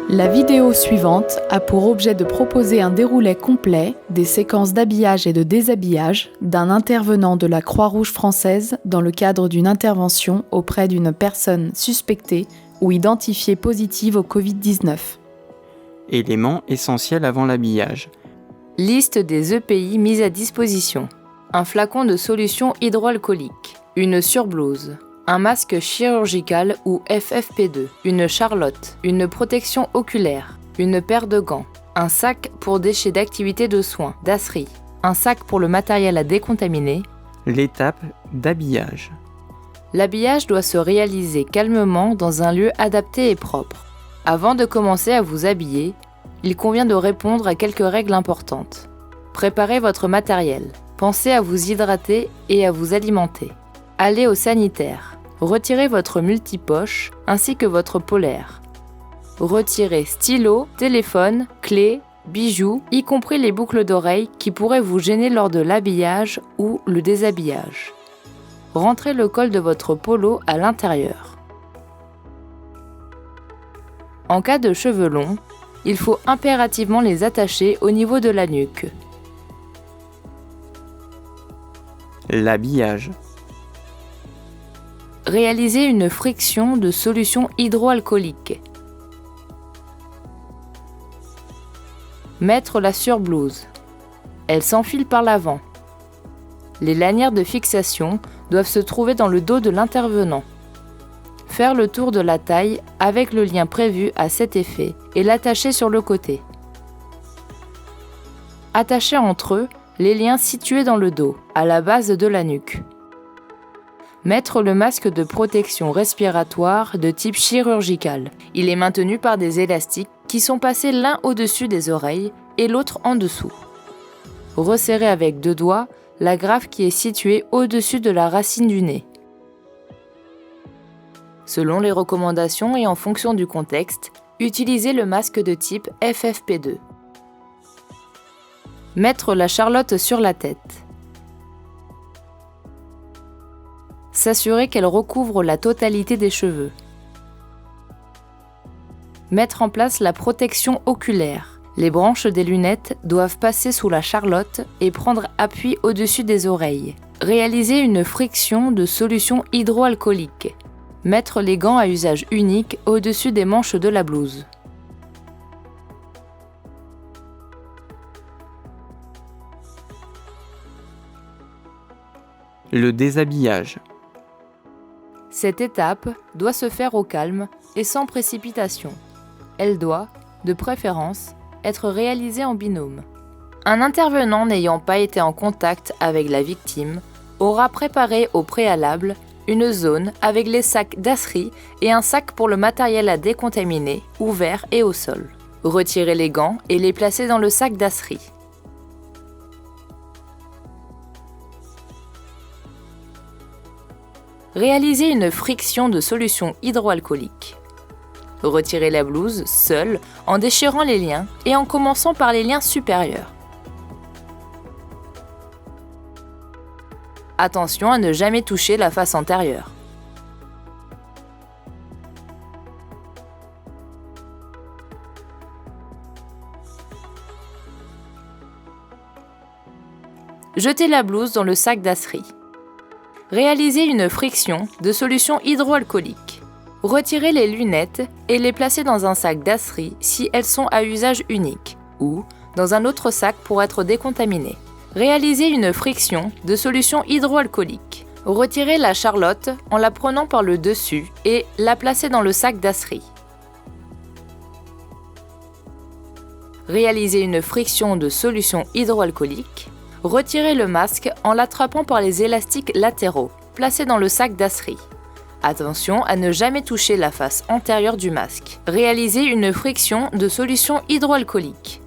La vidéo suivante a pour objet de proposer un déroulé complet des séquences d'habillage et de déshabillage d'un intervenant de la Croix-Rouge française dans le cadre d'une intervention auprès d'une personne suspectée ou identifiée positive au Covid-19. Éléments essentiels avant l'habillage. Liste des EPI mises à disposition. Un flacon de solution hydroalcoolique. Une surblouse. Un masque chirurgical ou FFP2, une charlotte, une protection oculaire, une paire de gants, un sac pour déchets d'activité de soins, DASRI, un sac pour le matériel à décontaminer. L'étape d'habillage. L'habillage doit se réaliser calmement dans un lieu adapté et propre. Avant de commencer à vous habiller, il convient de répondre à quelques règles importantes. Préparez votre matériel, pensez à vous hydrater et à vous alimenter. Allez au sanitaire. Retirez votre multipoche ainsi que votre polaire. Retirez stylo, téléphone, clés, bijoux, y compris les boucles d'oreilles qui pourraient vous gêner lors de l'habillage ou le déshabillage. Rentrez le col de votre polo à l'intérieur. En cas de cheveux longs, il faut impérativement les attacher au niveau de la nuque. L'habillage. Réaliser une friction de solution hydroalcoolique. Mettre la surblouse. Elle s'enfile par l'avant. Les lanières de fixation doivent se trouver dans le dos de l'intervenant. Faire le tour de la taille avec le lien prévu à cet effet et l'attacher sur le côté. Attacher entre eux les liens situés dans le dos, à la base de la nuque. Mettre le masque de protection respiratoire de type chirurgical. Il est maintenu par des élastiques qui sont passés l'un au-dessus des oreilles et l'autre en dessous. Resserrez avec 2 doigts la graffe qui est située au-dessus de la racine du nez. Selon les recommandations et en fonction du contexte, utilisez le masque de type FFP2. Mettre la charlotte sur la tête. S'assurer qu'elle recouvre la totalité des cheveux. Mettre en place la protection oculaire. Les branches des lunettes doivent passer sous la charlotte et prendre appui au-dessus des oreilles. Réaliser une friction de solution hydroalcoolique. Mettre les gants à usage unique au-dessus des manches de la blouse. Le déshabillage. Cette étape doit se faire au calme et sans précipitation. Elle doit, de préférence, être réalisée en binôme. Un intervenant n'ayant pas été en contact avec la victime aura préparé au préalable une zone avec les sacs DASRI et un sac pour le matériel à décontaminer, ouvert et au sol. Retirez les gants et les placez dans le sac DASRI. Réalisez une friction de solution hydroalcoolique. Retirez la blouse seule en déchirant les liens et en commençant par les liens supérieurs. Attention à ne jamais toucher la face antérieure. Jetez la blouse dans le sac DASRI. Réalisez une friction de solution hydroalcoolique. Retirez les lunettes et les placez dans un sac DASRI si elles sont à usage unique ou dans un autre sac pour être décontaminées. Réalisez une friction de solution hydroalcoolique. Retirez la charlotte en la prenant par le dessus et la placez dans le sac DASRI. Réalisez une friction de solution hydroalcoolique. Retirez le masque en l'attrapant par les élastiques latéraux, placés dans le sac DASRI. Attention à ne jamais toucher la face antérieure du masque. Réalisez une friction de solution hydroalcoolique.